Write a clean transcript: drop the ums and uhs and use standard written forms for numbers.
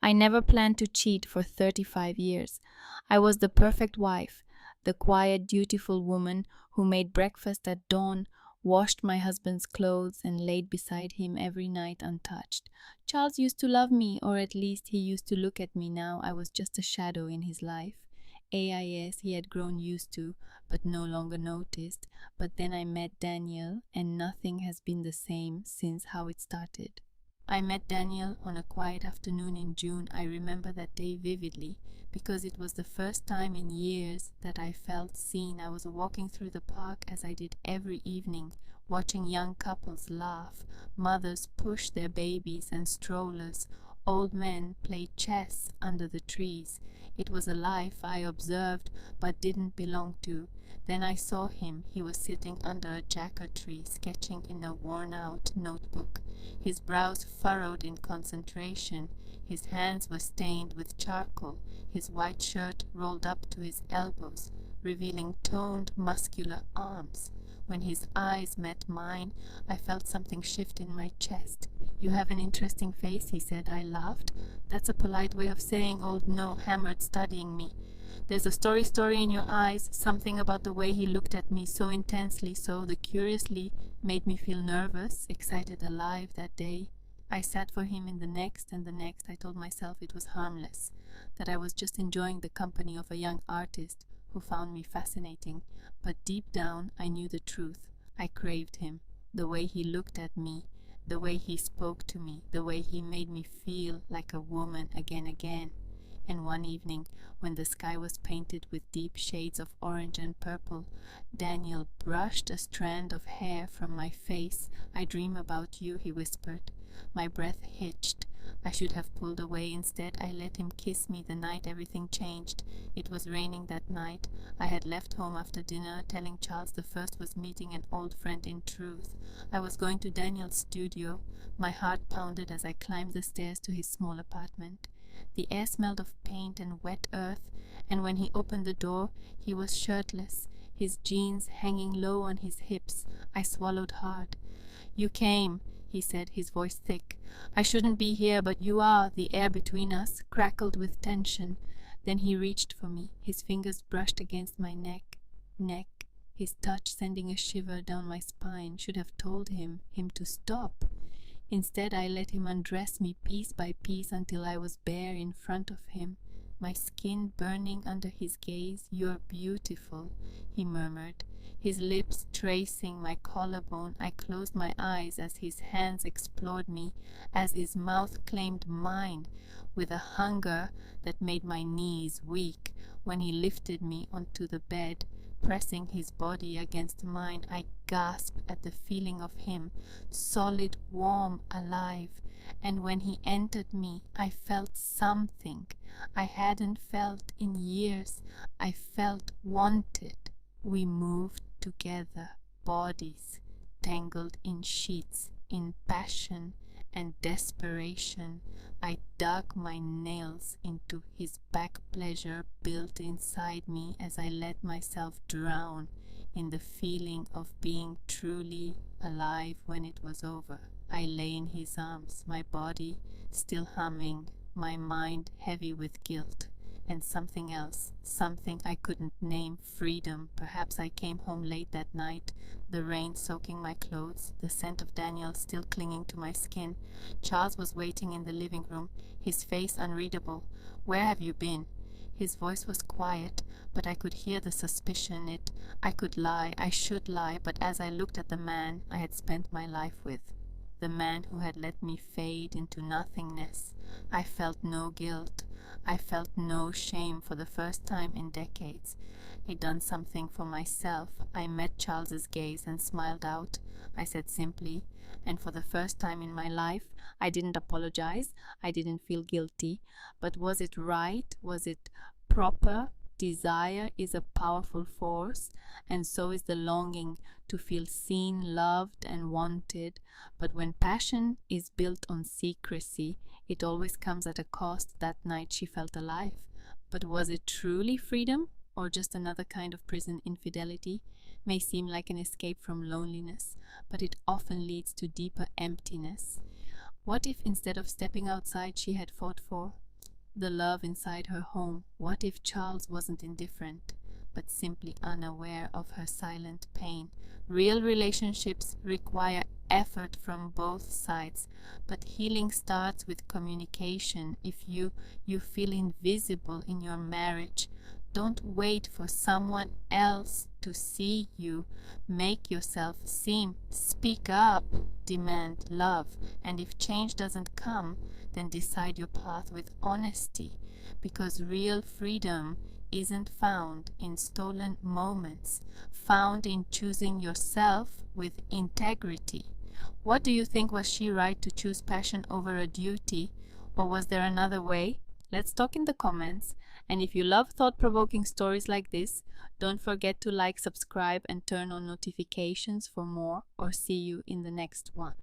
I never planned to cheat for 35 years. I was the perfect wife, the quiet, dutiful woman who made breakfast at dawn, washed my husband's clothes, and laid beside him every night untouched. Charles used to love me, or at least he used to look at me now. I was just a shadow in his life. AIS he had grown used to, but no longer noticed. But then I met Daniel, and nothing has been the same since how it started. I met Daniel on a quiet afternoon in June. I remember that day vividly, because it was the first time in years that I felt seen. I was walking through the park as I did every evening, watching young couples laugh, mothers push their babies and strollers, old men play chess under the trees. It was a life I observed but didn't belong to. Then I saw him. He was sitting under a jacker tree, sketching in a worn-out notebook, his brows furrowed in concentration. His hands were stained with charcoal, his white shirt rolled up to his elbows, revealing toned, muscular arms. When his eyes met mine, I felt something shift in my chest. "You have an interesting face," he said. I laughed. "That's a polite way of saying old no," hammered, studying me. "There's a story in your eyes, something about the way he looked at me so intensely, so the curiously made me feel nervous, excited, alive that day." I sat for him in the next and the next. I told myself it was harmless, that I was just enjoying the company of a young artist who found me fascinating. But deep down I knew the truth. I craved him, the way he looked at me, the way he spoke to me, the way he made me feel like a woman again. And one evening, when the sky was painted with deep shades of orange and purple, Daniel brushed a strand of hair from my face. "I dream about you," he whispered. My breath hitched. I should have pulled away. Instead, I let him kiss me. The night everything changed. It was raining that night. I had left home after dinner, telling Charles the first was meeting an old friend in truth. I was going to Daniel's studio. My heart pounded as I climbed the stairs to his small apartment. The air smelled of paint and wet earth, and when he opened the door, he was shirtless, his jeans hanging low on his hips. I swallowed hard. "You came," he said, his voice thick. "I shouldn't be here, but you are." The air between us crackled with tension. Then he reached for me. His fingers brushed against my neck, his touch sending a shiver down my spine. Should have told him to stop. Instead, I let him undress me piece by piece until I was bare in front of him, my skin burning under his gaze. "You're beautiful," he murmured, his lips tracing my collarbone. I closed my eyes as his hands explored me, as his mouth claimed mine with a hunger that made my knees weak. When he lifted me onto the bed, pressing his body against mine, I gasped at the feeling of him, solid, warm, alive. And when he entered me, I felt something I hadn't felt in years. I felt wanted. We moved together, bodies tangled in sheets, in passion and desperation. I dug my nails into his back, pleasure built inside me as I let myself drown in the feeling of being truly alive. When it was over, I lay in his arms, my body still humming, my mind heavy with guilt. And something else, something I couldn't name, freedom. Perhaps I came home late that night, the rain soaking my clothes, the scent of Daniel still clinging to my skin. Charles was waiting in the living room, his face unreadable. "Where have you been?" His voice was quiet, but I could hear the suspicion. I could lie, I should lie, but as I looked at the man I had spent my life with, the man who had let me fade into nothingness, I felt no guilt. I felt no shame. For the first time in decades, I'd done something for myself. I met Charles's gaze and smiled out. I said simply, and for the first time in my life, I didn't apologize. I didn't feel guilty. But was it right? Was it proper? Desire is a powerful force, and so is the longing to feel seen, loved, and wanted. But when passion is built on secrecy, it always comes at a cost. That night she felt alive. But was it truly freedom, or just another kind of prison? Infidelity may seem like an escape from loneliness, but it often leads to deeper emptiness. What if instead of stepping outside she had fought for the love inside her home? What if Charles wasn't indifferent, but simply unaware of her silent pain? Real relationships require effort from both sides, but healing starts with communication. If you feel invisible in your marriage, don't wait for someone else to see you. Make yourself seen. Speak up. Demand love. And if change doesn't come, then decide your path with honesty, because real freedom isn't found in stolen moments, found in choosing yourself with integrity. What do you think? Was she right to choose passion over a duty, or was there another way? Let's talk in the comments. And if you love thought-provoking stories like this, don't forget to like, subscribe, and turn on notifications for more, or see you in the next one.